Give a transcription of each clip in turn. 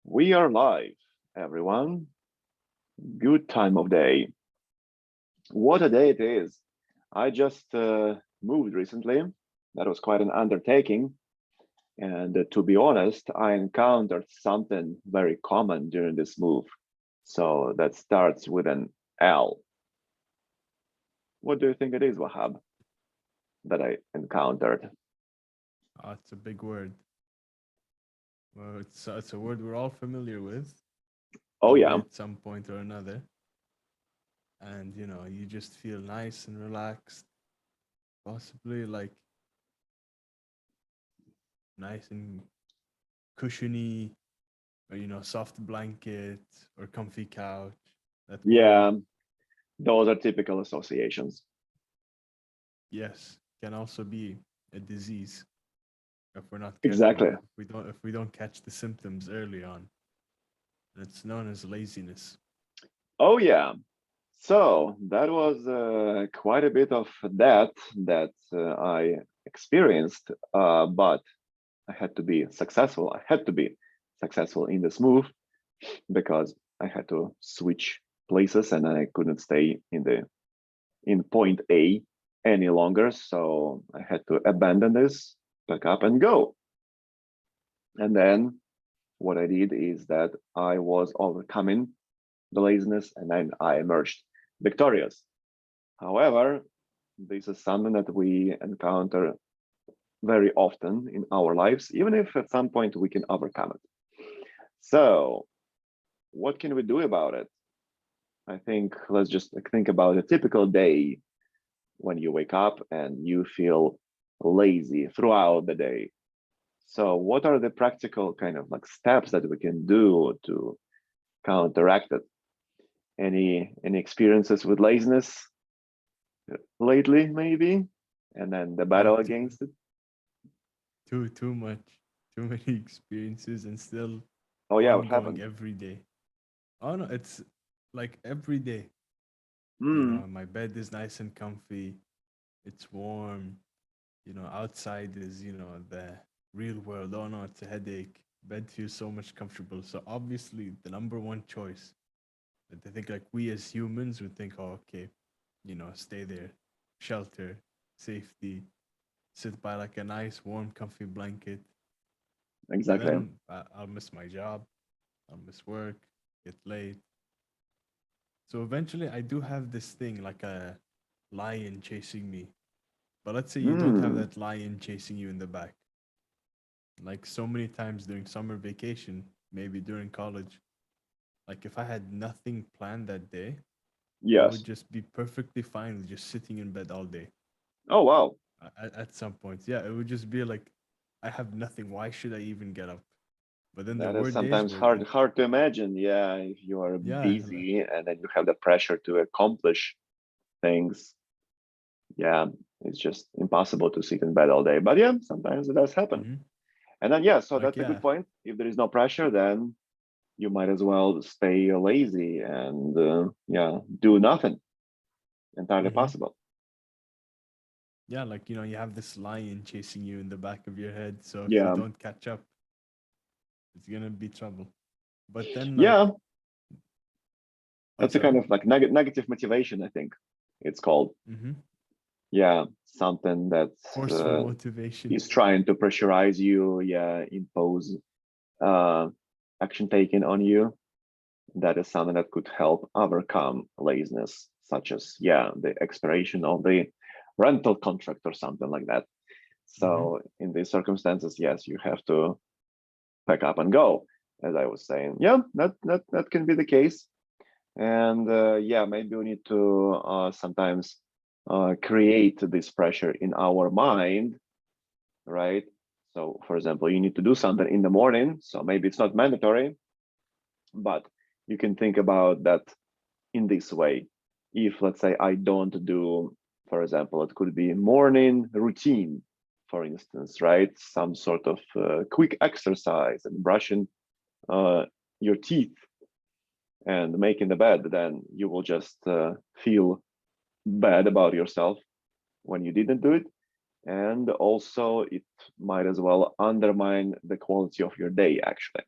We are live, everyone. Good time of day. What a day it is. I just moved recently. That was quite an undertaking. And to be honest, I encountered something very common during this move. So that starts with an L. What do you think it is, Wahab, that I encountered? It's a big word. Well, it's a word we're all familiar with, Oh, probably yeah, at some point or another. And you just feel nice and relaxed, possibly like nice and cushiony, or soft blanket or comfy couch. That word, yeah, those are typical associations. yes, can also be a disease if we're not careful. Exactly. If we don't catch the symptoms early on. It's known as laziness. Oh, yeah. So that was quite a bit of that I experienced, but I had to be successful. I had to be successful in this move because I had to switch places and I couldn't stay in point A any longer. So I had to abandon this, pack up and go. And then what I did is that I was overcoming the laziness and then I emerged victorious. However, this is something that we encounter very often in our lives, even if at some point we can overcome it. So, what can we do about it? I think let's just think about a typical day when you wake up and you feel lazy throughout the day. So, what are the practical kind of like steps that we can do to counteract it? Any experiences with laziness lately, maybe? And then the Oh, battle against it? too much, too many experiences, and still Oh yeah, what ongoing happened? every day. Oh no, it's like every day. Hmm. My bed is nice and comfy. It's warm. Outside is the real world. Oh no, it's a headache. Bed feels so much comfortable. So obviously, the number one choice that I think like we as humans would think, oh okay, stay there, shelter, safety, sit by like a nice warm comfy blanket. But Exactly. then I'll miss my job, I'll miss work, get late. So eventually I do have this thing like a lion chasing me. But let's say you don't have Hmm. that lion chasing you in the back. Like so many times during summer vacation, maybe during college, like if I had nothing planned that day, I would Yes. just be perfectly fine with just sitting in bed all day. Oh wow. At some point, yeah, it would just be like, I have nothing. Why should I even get up? But then there That is were days sometimes where, hard to imagine. Yeah, if you are yeah, busy and then you have the pressure to accomplish things. Yeah, it's just impossible to sit in bed all day. But yeah, sometimes it does happen. hmm And then yeah, so like that's a good yeah, point. If there is no pressure, then you might as well stay lazy and yeah, do nothing. Entirely hmm possible. yeah, like you have this lion chasing you in the back of your head. So if you Yeah, don't catch up, it's gonna be trouble. But then like, yeah, oh that's a sorry, kind of like negative motivation. I think it's called. hmm Yeah, something that forceful uh, motivation. is trying to pressurize you, yeah, impose uh, action taken on you. That is something that could help overcome laziness, such as, yeah, the expiration of the rental contract or something like that. hmm So in these circumstances, yes, you have to pack up and go. As I was saying, yeah, that can be the case. And yeah, maybe we need to sometimes create this pressure in our mind, right? So, for example, you need to do something in the morning. So maybe it's not mandatory, but you can think about that in this way. If, let's say, I don't do, for example, it could be morning routine, for instance, right? Some sort of quick exercise and brushing uh, your teeth and making the bed, then you will just feel bad about yourself when you didn't do it. And also, it might as well undermine the quality of your day, actually.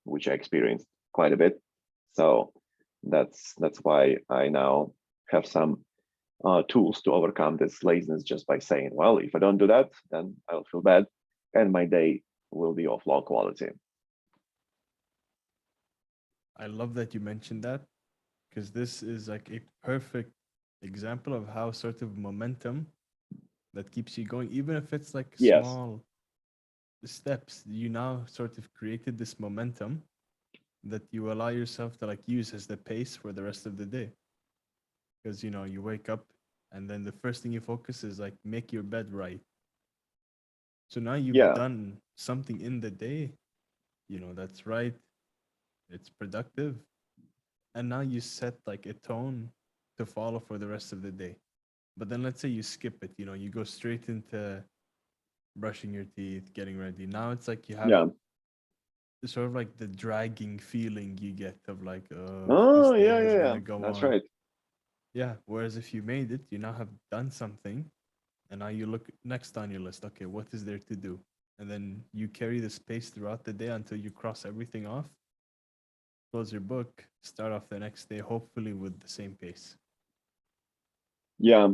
which I experienced quite a bit. So that's why I now have some tools to overcome this laziness, just by saying, well, if I don't do that, then I'll feel bad and my day will be of low quality. I love that you mentioned that, because this is like a perfect example of how sort of momentum that keeps you going, even if it's like Yes. small steps. You now sort of created this momentum that you allow yourself to like use as the pace for the rest of the day. Because you wake up and then the first thing you focus is like make your bed right. So now you've Yeah. done something in the day, that's right, it's productive, and now you set like a tone to follow for the rest of the day. But then let's say you skip it, you go straight into brushing your teeth, getting ready. Now it's like you have Yeah. sort of like the dragging feeling you get of like, this Oh, day yeah, is yeah, yeah. gonna go That's on. right. Yeah. Whereas if you made it, you now have done something, and now you look next on your list. Okay, what is there to do? And then you carry this pace throughout the day until you cross everything off, close your book, start off the next day, hopefully with the same pace. Yeah.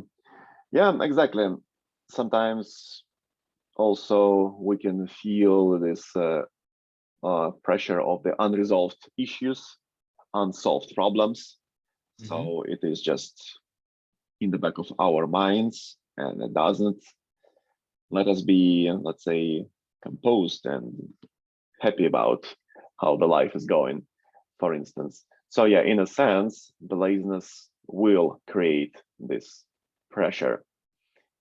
Yeah, exactly. Sometimes also we can feel this pressure of the unresolved issues, unsolved problems. Mm-hmm. So it is just in the back of our minds, and it doesn't let us be, let's say, composed and happy about how the life is going, for instance. So yeah, in a sense, the laziness will create this pressure.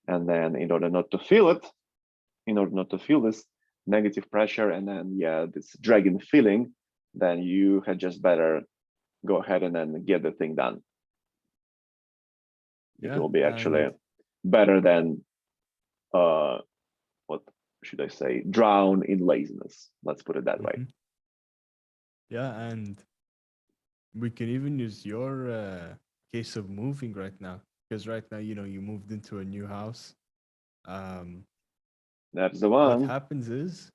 And then in order not to feel it, in order not to feel this negative pressure and then yeah, this dragging feeling, then you had just better go ahead and then get the thing done. It Yeah. will be actually And better than what should I say, drown in laziness. Let's put it that way. mhm. Yeah, and we can even use your case of moving right now. Because right now, you moved into a new house. Um, That's the what one. happens is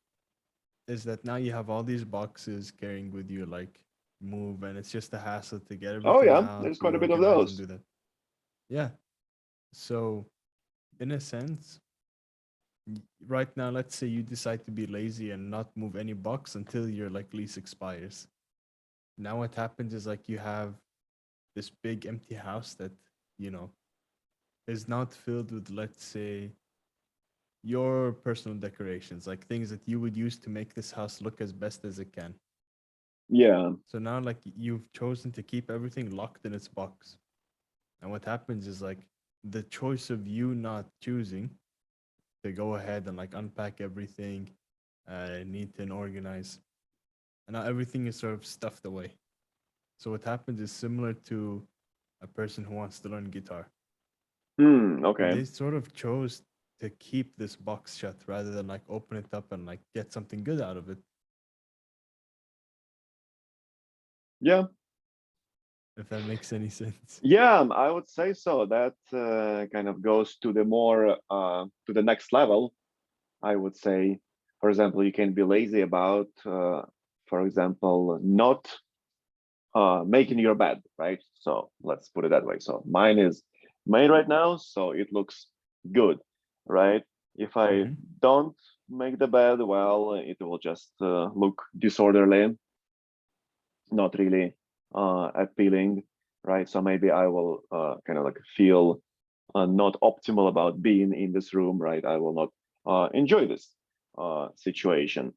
that now you have all these boxes carrying with you, like move, and it's just a hassle to get Oh everything yeah, out, there's quite a bit of reorganize, and those. do that. Yeah. So, in a sense, right now, let's say you decide to be lazy and not move any box until your like lease expires. Now, what happens is like you have this big empty house that you know is not filled with, let's say, your personal decorations, like things that you would use to make this house look as best as it can. Yeah. So now, like, you've chosen to keep everything locked in its box. And what happens is, like, the choice of you not choosing to go ahead and, like, unpack everything, neat and organize. And now everything is sort of stuffed away. So what happens is similar to a person who wants to learn guitar. Okay. They sort of chose to keep this box shut rather than, like, open it up and, like, get something good out of it, Yeah. if that makes any sense. Yeah, I would say so. That kind of goes to the more to the next level. I would say, for example, you can be lazy about, for example, not making your bed, right? So let's put it that way. So mine is made right now, so it looks good, right? If I Mm-hmm. don't make the bed, well, it will just look disorderly, not really appealing, right? So maybe I will kind of like feel not optimal about being in this room, right? I will not enjoy this situation.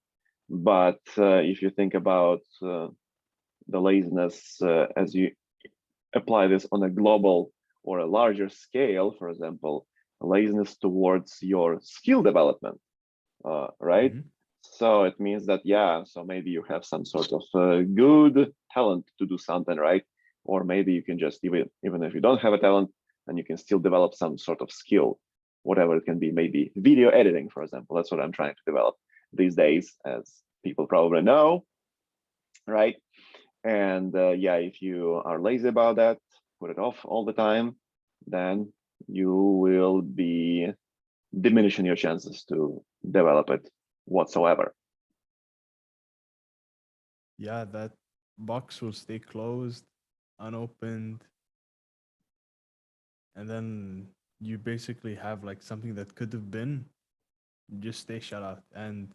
But if you think about the laziness as you apply this on a global or a larger scale, for example, laziness towards your skill development, right? Mm-hmm. So it means that, yeah, so maybe you have some sort of good talent to do something, right? Or maybe you can just, even if you don't have a talent, then you can still develop some sort of skill, whatever it can be, maybe video editing, for example. That's what I'm trying to develop these days, as people probably know, right? And yeah, if you are lazy about that, put it off all the time, then you will be diminishing your chances to develop it whatsoever. yeah, that box will stay closed, unopened, and then you basically have like something that could have been just stay shut out. And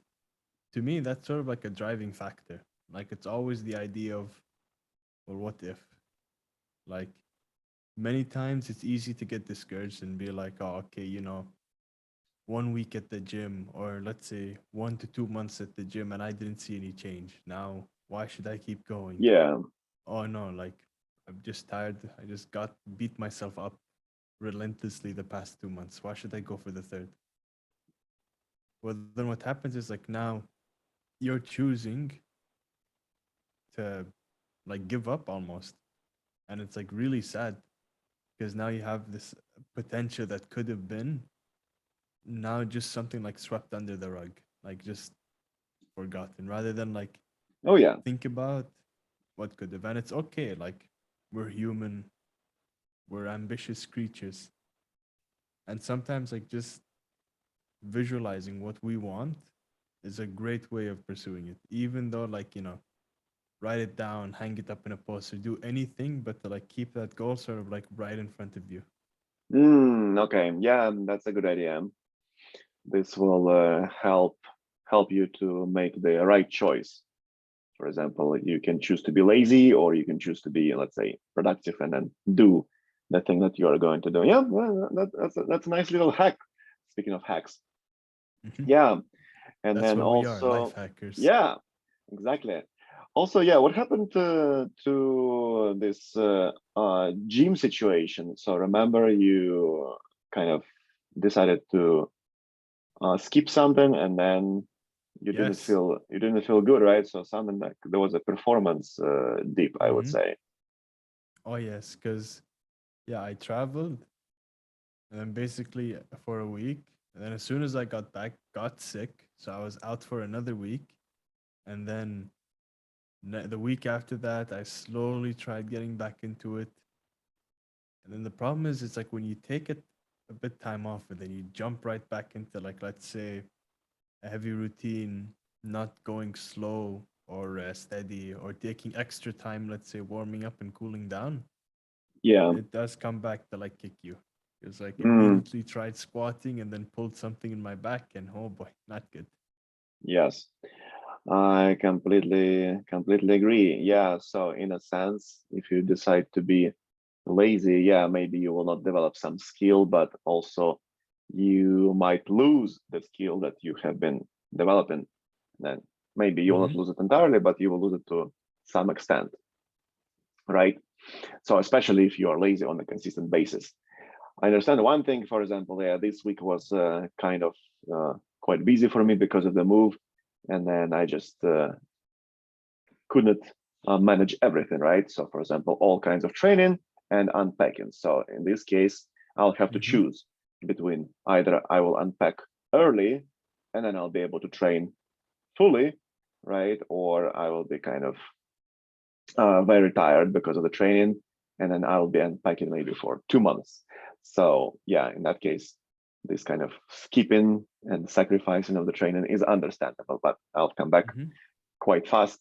to me, that's sort of like a driving factor. Like it's always the idea of, well, what if? Like many times it's easy to get discouraged and be like, oh, okay, 1 week at the gym, or let's say 1 to 2 months at the gym, and I didn't see any change. Now, why should I keep going? Yeah. Oh no, like I'm just tired. I just got beat myself up relentlessly the past 2 months. Why should I go for the third? Well, then what happens is like now you're choosing to like give up almost. And it's like really sad because now you have this potential that could have been now just something like swept under the rug, like just forgotten rather than like Oh yeah. think about what could have. And it's okay, like we're human, we're ambitious creatures. And sometimes like just visualizing what we want is a great way of pursuing it, even though like write it down, hang it up in a poster, do anything but to like keep that goal sort of like right in front of you. Okay. Yeah, that's a good idea. This will help you to make the right choice. For example, you can choose to be lazy, or you can choose to be, let's say, productive and then do the thing that you are going to do. Yeah, well, that's a nice little hack. Speaking of hacks, Mhm. yeah, and That's then what we are, life also, hackers. yeah, exactly. Also, yeah, what happened to this gym situation? So remember, you kind of decided to skip something, and then Yes. you didn't feel good, right? So something like there was a performance dip, I would Hmm. say. Oh yes, because yeah, I traveled and then basically for a week, and then as soon as I got back, got sick, so I was out for another week, and then the week after that, I slowly tried getting back into it, and then the problem is, it's like when you take it a bit time off, and then you jump right back into like let's say a heavy routine, not going slow or steady, or taking extra time, let's say warming up and cooling down, Yeah. it does come back to like kick you. It's like Mm, immediately tried squatting and then pulled something in my back, and oh boy, not good. yes, I completely agree. Yeah. So in a sense, if you decide to be lazy, yeah, maybe you will not develop some skill, but also you might lose the skill that you have been developing. Then maybe you will Mm-hmm. not lose it entirely, but you will lose it to some extent, right? So especially if you are lazy on a consistent basis. I understand one thing, for example, yeah, this week was kind of quite busy for me because of the move, and then I just couldn't manage everything, right? So, for example, all kinds of training and unpacking. So, in this case, I'll have to Mm-hmm. choose between either I will unpack early and then I'll be able to train fully, right? Or I will be kind of very tired because of the training, and then I'll be unpacking maybe for 2 months. So yeah, in that case, this kind of skipping and sacrificing of the training is understandable, but I'll come back Mm-hmm. quite fast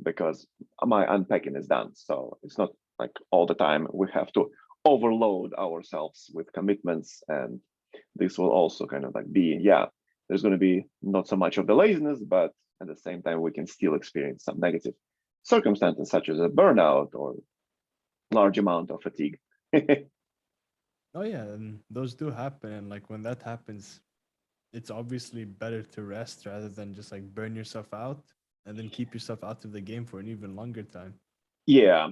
because my unpacking is done. So it's not like all the time we have to overload ourselves with commitments, and this will also kind of like be, yeah, there's going to be not so much of the laziness, but at the same time we can still experience some negative circumstances such as a burnout or large amount of fatigue. Oh yeah, and those do happen, and like when that happens, it's obviously better to rest rather than just like burn yourself out and then keep yourself out of the game for an even longer time. Yeah,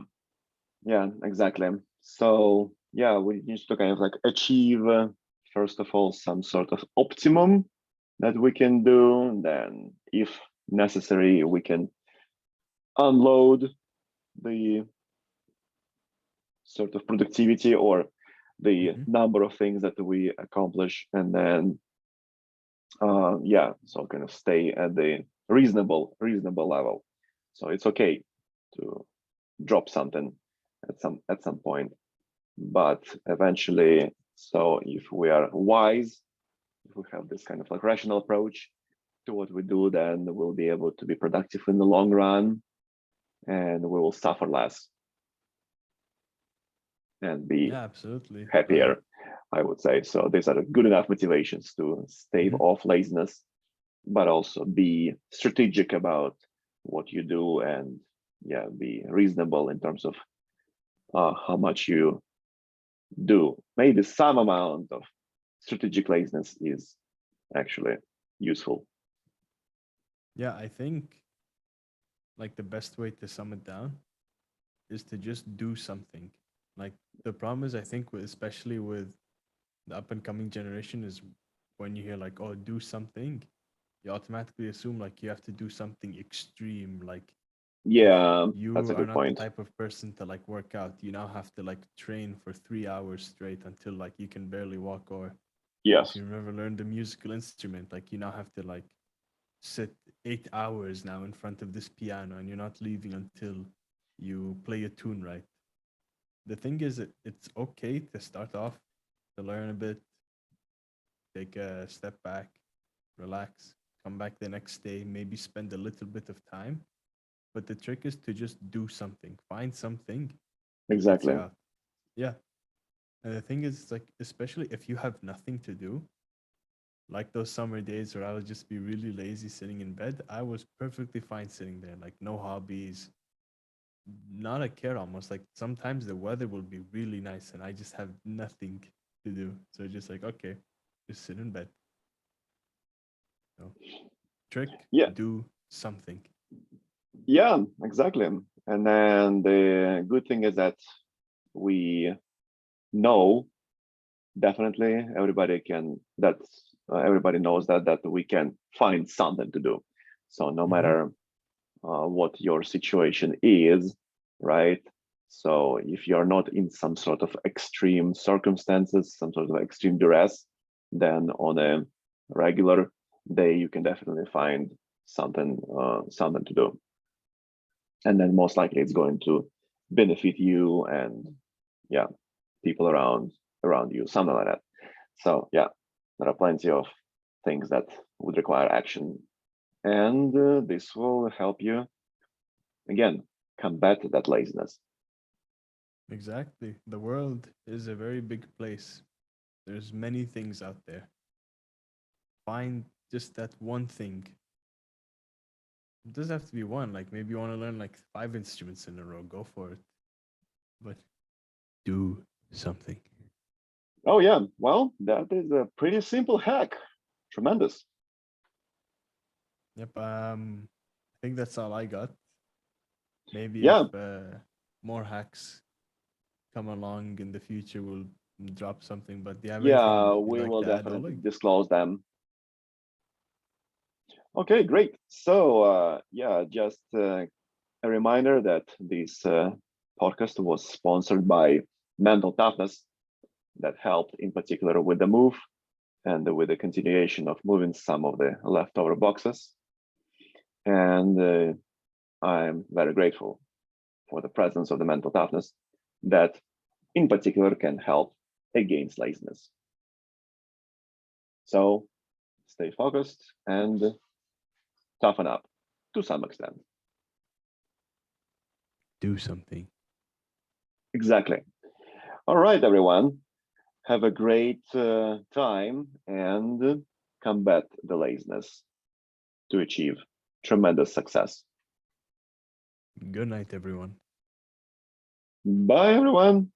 yeah, exactly. So yeah, we need to kind of like achieve first of all some sort of optimum that we can do. Then, if necessary, we can unload the sort of productivity or the Mm-hmm. number of things that we accomplish, and then yeah, so kind of stay at the reasonable level. So it's okay to drop something at some point, but eventually, so if we are wise, if we have this kind of like rational approach to what we do, then we'll be able to be productive in the long run. and we will suffer less and be Yeah, absolutely. happier, I would say. So these are good enough motivations to stave Mhm. off laziness, but also be strategic about what you do, and yeah, be reasonable in terms of how much you do. Maybe some amount of strategic laziness is actually useful. Yeah, I think like the best way to sum it down is to just do something. Like the problem is, I think, especially with the up and coming generation, is when you hear like, "Oh, do something," you automatically assume like you have to do something extreme. Like if Yeah, that's you a are good not the point. type of person to like work out, you now have to like train for 3 hours straight until like you can barely walk. Or if Yes, you never learned a musical instrument, like you now have to like sit 8 hours now in front of this piano and you're not leaving until you play a tune right. The thing is, it's okay to start off, to learn a bit, take a step back, relax, come back the next day, maybe spend a little bit of time. But the trick is to just do something, find something that gets you exactly. out. Yeah. And the thing is, like, especially if you have nothing to do, like those summer days where I would just be really lazy sitting in bed, I was perfectly fine sitting there, like no hobbies, not a care almost. Like sometimes the weather will be really nice and I just have nothing to do. So just like, okay, just sit in bed. So trick, Yeah, do something. yeah, exactly. And then the good thing is that we know, definitely everybody can, that everybody knows that we can find something to do. So no Mm-hmm. matter what your situation is, right? So if you're not in some sort of extreme circumstances, some sort of extreme duress, then on a regular day you can definitely find something to do, and then most likely it's going to benefit you and yeah, people around you, something like that. So yeah, there are plenty of things that would require action, and this will help you again combat that laziness. Exactly. The world is a very big place. There's many things out there. Find just that one thing. It doesn't have to be one. Like maybe you want to learn like 5 instruments in a row. Go for it. But do something. Oh yeah, well, that is a pretty simple hack. Tremendous. Yep. I think that's all I got. Maybe Yeah, if more hacks come along in the future, we'll drop something. But do you have anything yeah, you'd we like will to add, definitely Oleg? disclose them. Okay, great. So yeah, just a reminder that this podcast was sponsored by Mental Toughness, that helped in particular with the move and with the continuation of moving some of the leftover boxes. And I'm very grateful for the presence of the Mental Toughness that in particular can help against laziness. So stay focused and toughen up to some extent. Do something. Exactly. All right, everyone. Have a great time and combat the laziness to achieve tremendous success. Good night, everyone. Bye, everyone.